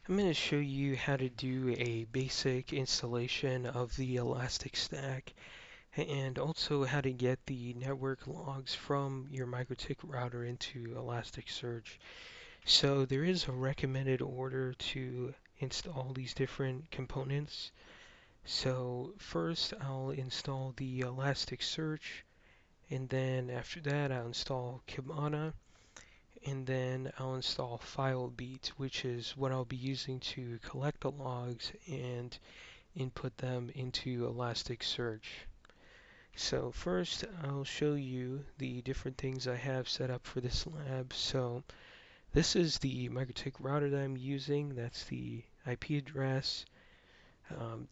I'm going to show you how to do a basic installation of the Elastic Stack and also how to get the network logs from your Mikrotik router into Elasticsearch. So there is a recommended order to install these different components. So first I'll install the Elasticsearch, and then after that I'll install Kibana, and then I'll install Filebeat, which is what I'll be using to collect the logs and input them into Elasticsearch. So first I'll show you the different things I have set up for this lab. So this is the Mikrotik router that I'm using. That's the IP address.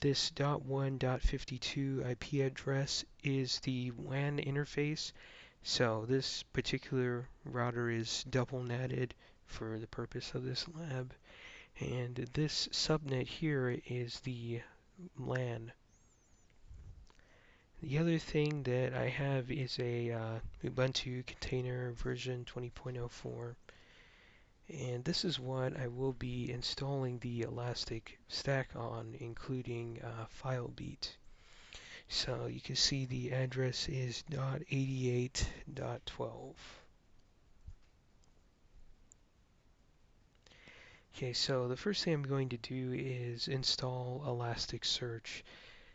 This .1.52 IP address is the WAN interface. So this particular router is double netted for the purpose of this lab. And this subnet here is the LAN. The other thing that I have is a Ubuntu container version 20.04, and this is what I will be installing the Elastic Stack on, including Filebeat. So you can see the address is .88.12. Okay, so the first thing I'm going to do is install Elasticsearch.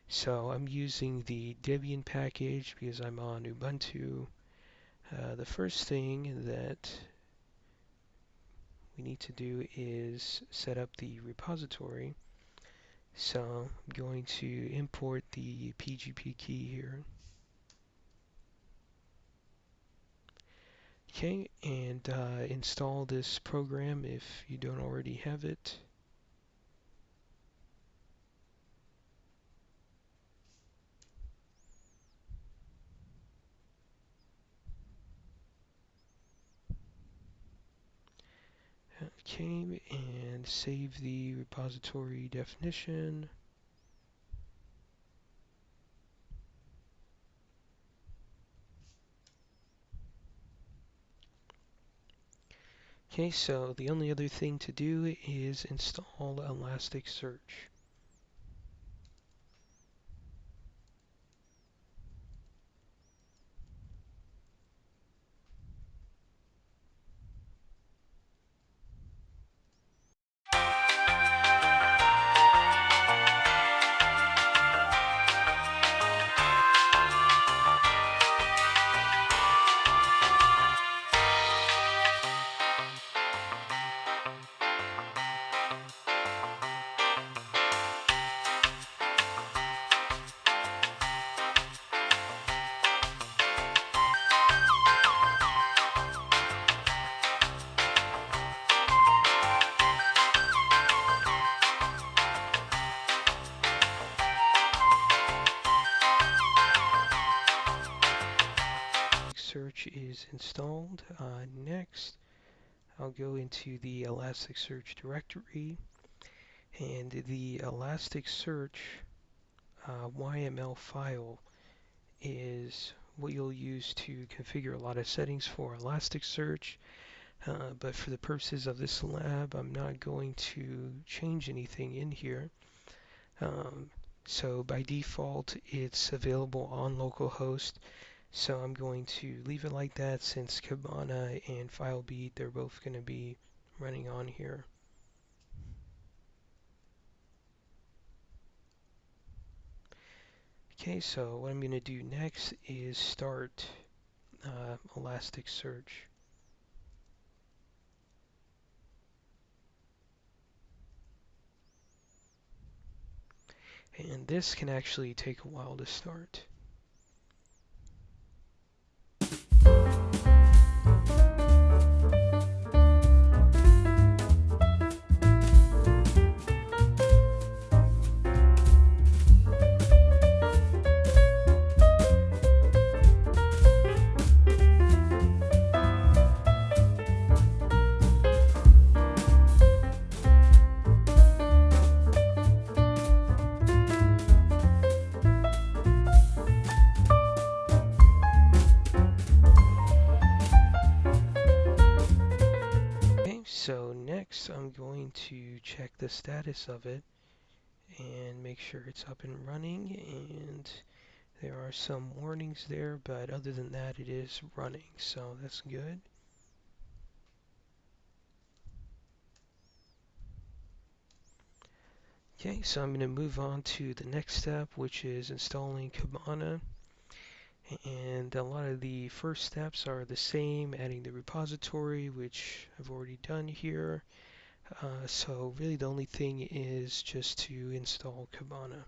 So I'm using the Debian package because I'm on Ubuntu. The first thing that we need to do is set up the repository. So I'm going to import the PGP key here. Okay, and install this program if you don't already have it. Okay, and save the repository definition. Okay, so the only other thing to do is install Elasticsearch. Search is installed. Next, I'll go into the Elasticsearch directory, and the Elasticsearch YML file is what you'll use to configure a lot of settings for Elasticsearch. But for the purposes of this lab, I'm not going to change anything in here. So by default, it's available on localhost. So I'm going to leave it like that since Kibana and Filebeat, they're both going to be running on here. Okay, so what I'm going to do next is start Elasticsearch. And this can actually take a while to start. next I'm going to check the status of it and make sure it's up and running, and there are some warnings there, but other than that it is running, so that's good. Okay, so I'm going to move on to the next step, which is installing Kibana. And a lot of the first steps are the same, adding the repository, which I've already done here. So really the only thing is just to install Kibana.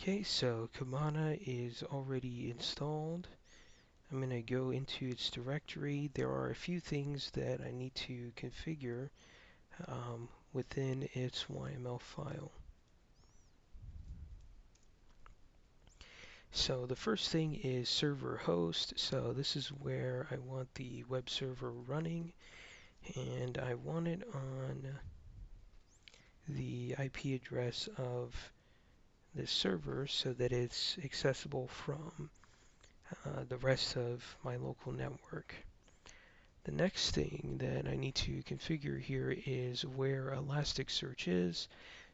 Okay, so Kibana is already installed. I'm going to go into its directory. There are a few things that I need to configure within its YML file. So the first thing is server host. So this is where I want the web server running, and I want it on the IP address of this server so that it's accessible from the rest of my local network. The next thing that I need to configure here is where Elasticsearch is.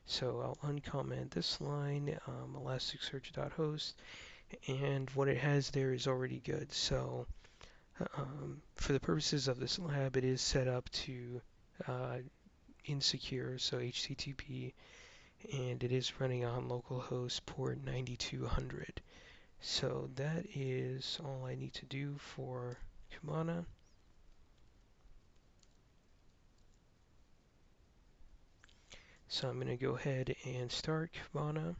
So I'll uncomment this line, elasticsearch.host, and what it has there is already good. So for the purposes of this lab, it is set up to insecure, so HTTP, and it is running on localhost port 9200. So that is all I need to do for Kibana. So I'm going to go ahead and start Kibana.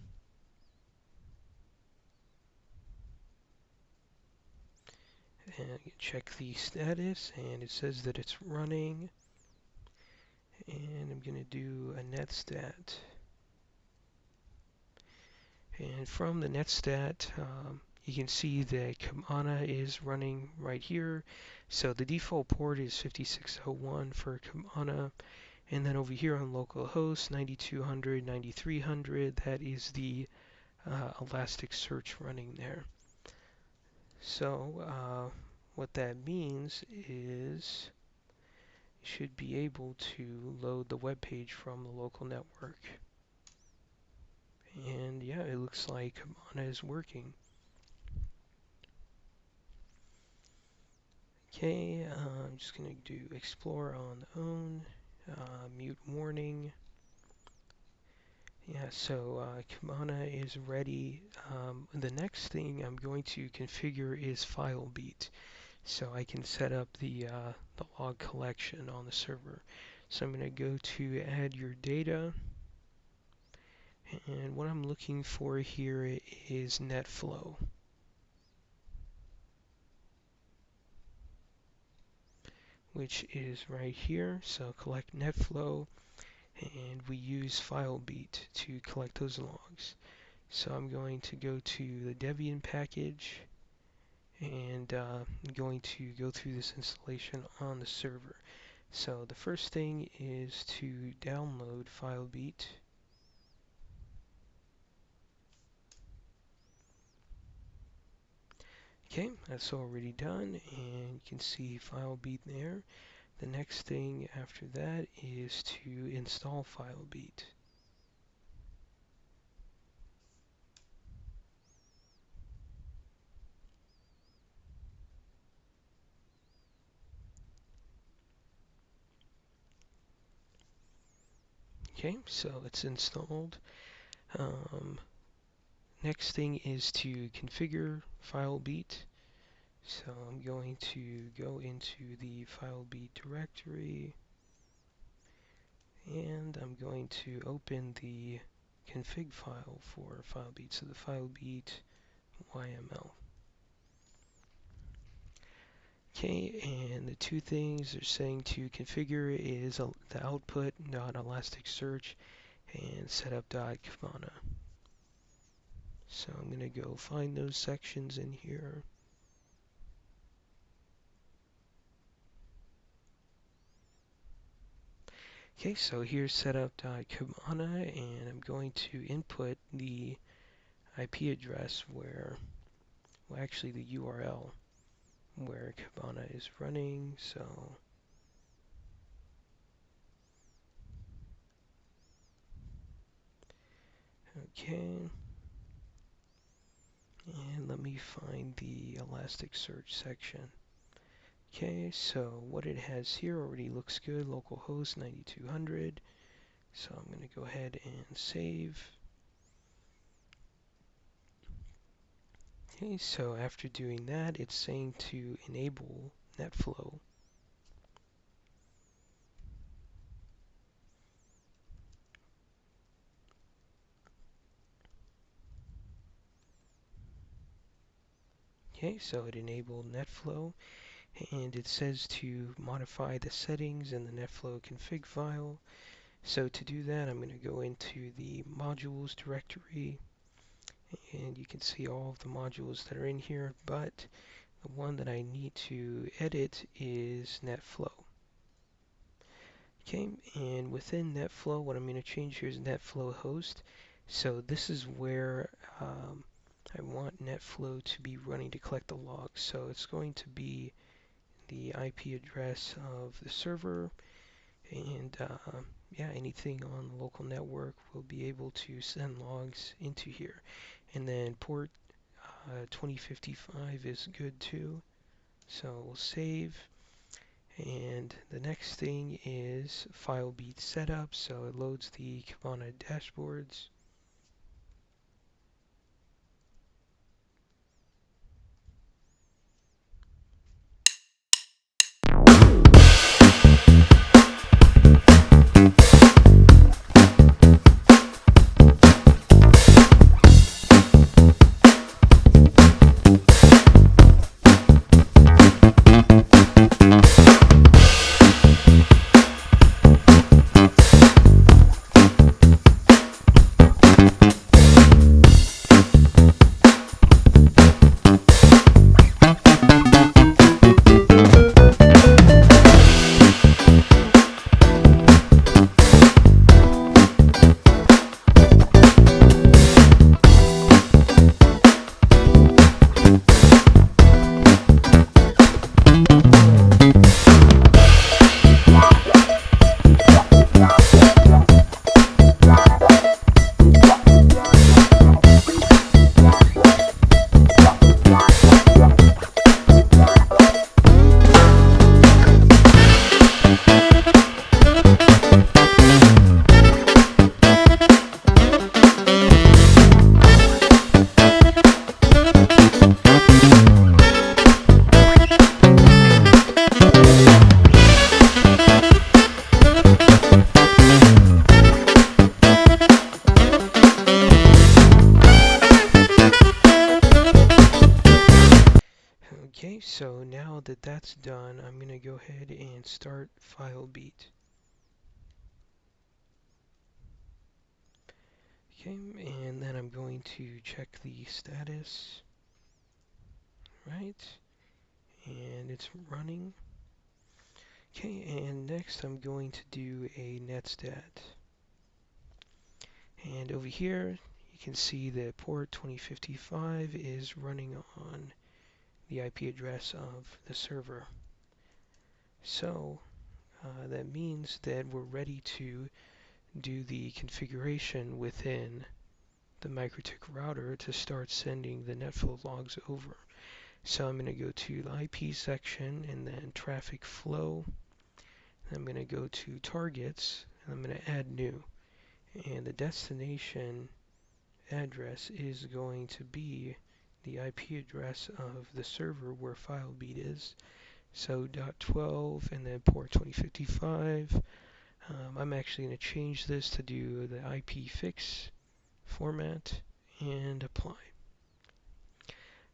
And check the status, and it says that it's running. And I'm going to do a netstat. And from the netstat, you can see that Kibana is running right here. So the default port is 5601 for Kibana. And then over here on localhost 9200, 9300, that is the Elasticsearch running there. So what that means is you should be able to load the web page from the local network. And yeah, it looks like Kibana is working. Okay, I'm just going to do explore on own, mute warning. Yeah, so Kibana is ready. The next thing I'm going to configure is Filebeat, so I can set up the log collection on the server. So I'm going to go to add your data, and what I'm looking for here is NetFlow, which is right here. So collect NetFlow, and we use Filebeat to collect those logs. So I'm going to go to the Debian package, and I'm going to go through this installation on the server. So the first thing is to download Filebeat. Okay, that's already done, and you can see Filebeat there. The next thing after that is to install Filebeat. Okay, so it's installed. Um, Next thing is to configure Filebeat. So I'm going to go into the Filebeat directory and I'm going to open the config file for Filebeat. So the Filebeat YML. Okay, and the two things they're saying to configure is the output .elasticsearch and setup.kibana. So I'm going to go find those sections in here. Okay, so here's setup.kibana, and I'm going to input the IP address where, well, actually the URL where Kibana is running. So, okay, and let me find the Elasticsearch section. Okay, so what it has here already looks good. Localhost 9200. So I'm going to go ahead and save. Okay, so after doing that, it's saying to enable NetFlow. Okay, so it enabled NetFlow, and it says to modify the settings in the NetFlow config file. So to do that, I'm going to go into the modules directory, and you can see all of the modules that are in here, but the one that I need to edit is NetFlow. Okay, and within NetFlow, what I'm going to change here is NetFlow host. So this is where I want NetFlow to be running to collect the logs. So it's going to be the IP address of the server, and yeah, anything on the local network will be able to send logs into here. And then port 2055 is good too. So we'll save. And the next thing is Filebeat setup. So it loads the Kibana dashboards. Okay, so now that that's done, I'm going to go ahead and start Filebeat. Okay, and then I'm going to check the status, right? And it's running. Okay, and next I'm going to do a netstat. And over here, you can see that port 2055 is running on the IP address of the server. So that means that we're ready to do the configuration within the Mikrotik router to start sending the NetFlow logs over. So I'm going to go to the IP section and then traffic flow. I'm going to go to targets and I'm going to add new. and the destination address is going to be the IP address of the server where Filebeat is. So .12 and then port 2055. I'm actually going to change this to do the IP fix format and apply.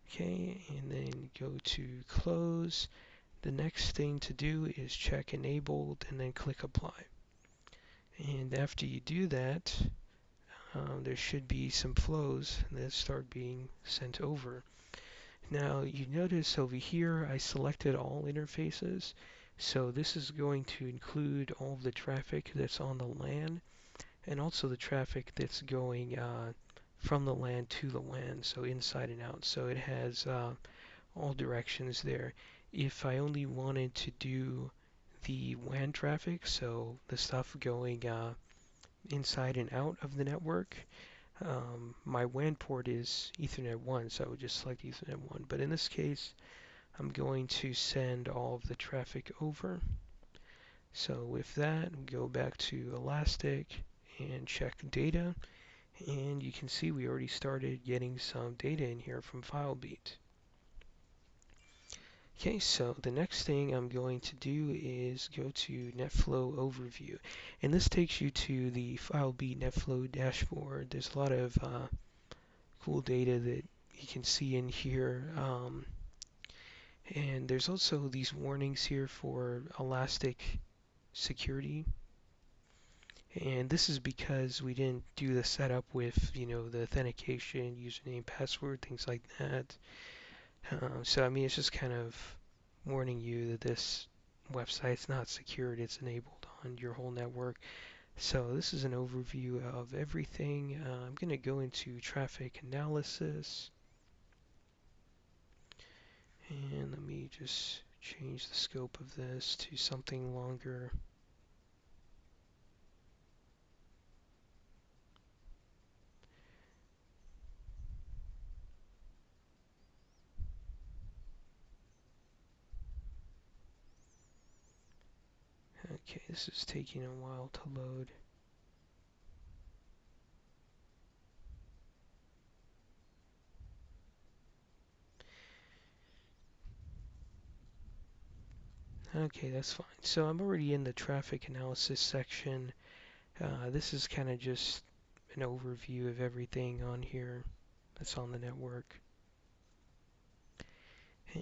Okay, and then go to close. The next thing to do is check enabled and then click apply. And after you do that, there should be some flows that start being sent over. Now you notice over here I selected all interfaces, so this is going to include all of the traffic that's on the LAN and also the traffic that's going from the LAN to the WAN, so inside and out. So it has all directions there. If I only wanted to do the WAN traffic, so the stuff going inside and out of the network, my WAN port is Ethernet 1, so I would just select Ethernet 1. But in this case, I'm going to send all of the traffic over. So with that, go back to Elastic and check data. And you can see we already started getting some data in here from Filebeat. Okay, so the next thing I'm going to do is go to NetFlow overview. And this takes you to the Filebeat NetFlow dashboard. There's a lot of cool data that you can see in here. And there's also these warnings here for Elastic security. And this is because we didn't do the setup with, the authentication, username, password, things like that. So, I mean, it's just kind of warning you that this website's not secured. It's enabled on your whole network. So this is an overview of everything. I'm going to go into traffic analysis. And let me just change the scope of this to something longer. Okay, this is taking a while to load. Okay, that's fine. So I'm already in the traffic analysis section. This is kind of just an overview of everything on here that's on the network.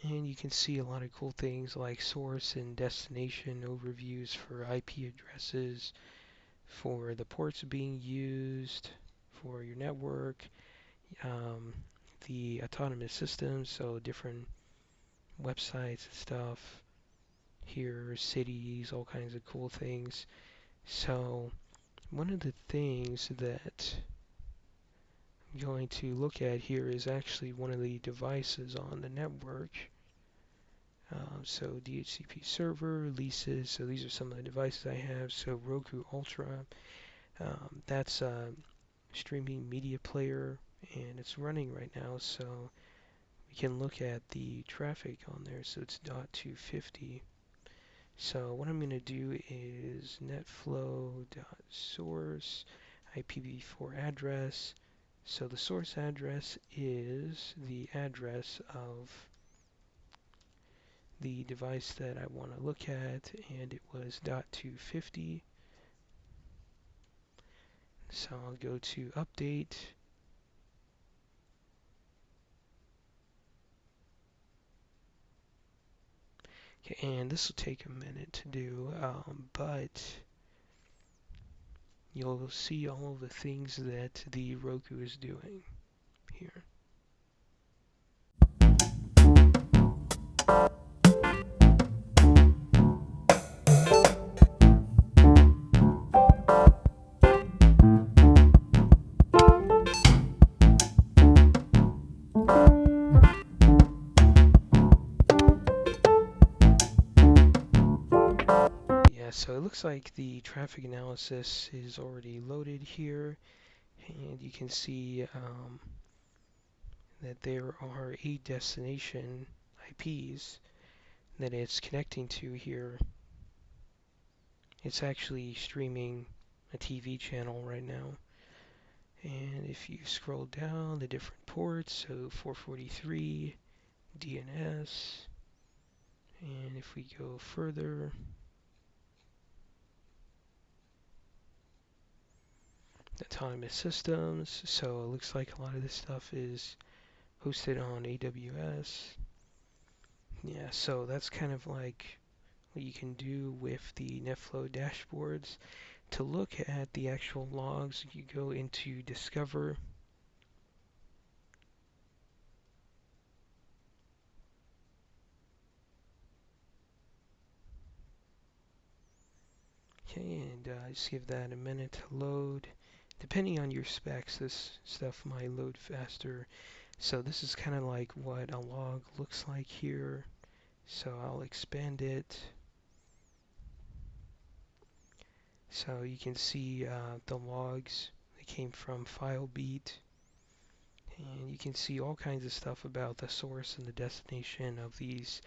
And you can see a lot of cool things like source and destination overviews for IP addresses, for the ports being used, for your network, um, the autonomous systems, so different websites and stuff. Here, cities, all kinds of cool things. So one of the things that I'm going to look at here is actually one of the devices on the network. So DHCP server, leases, so these are some of the devices I have. So Roku Ultra, that's a streaming media player and it's running right now, so we can look at the traffic on there. So it's .250. So what I'm going to do is netflow.source IPv4 address. So the source address is the address of the device that I want to look at, and it was .250. So I'll go to update. Okay, and this will take a minute to do, but you'll see all of the things that the Roku is doing here. Yeah, so it looks like the traffic analysis is already loaded here, and you can see that there are 8 destination IPs that it's connecting to here. It's actually streaming a TV channel right now. And if you scroll down the different ports, so 443, DNS, and if we go further, autonomous systems, so it looks like a lot of this stuff is hosted on AWS. Yeah, so that's kind of like what you can do with the NetFlow dashboards. To look at the actual logs, you go into Discover. Okay, and just give that a minute to load. Depending on your specs, this stuff might load faster. So this is kind of like what a log looks like here. So I'll expand it. So you can see the logs. They came from Filebeat. And you can see all kinds of stuff about the source and the destination of these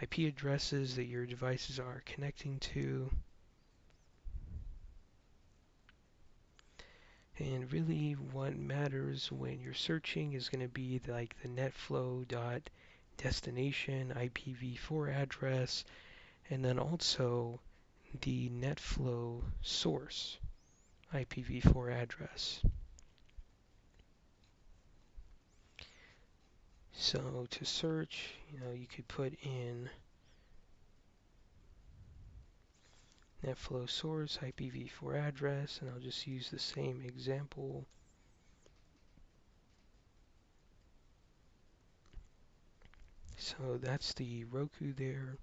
IP addresses that your devices are connecting to. And really what matters when you're searching is going to be like the NetFlow dot destination IPv4 address, and then also the NetFlow source IPv4 address. So to search, you could put in NetFlow source IPv4 address, and I'll just use the same example. So that's the Roku there.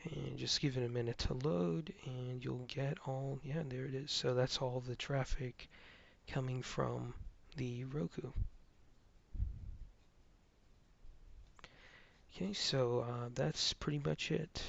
And just give it a minute to load, and you'll get all, yeah, there it is. So that's all the traffic coming from the Roku. Okay, so that's pretty much it.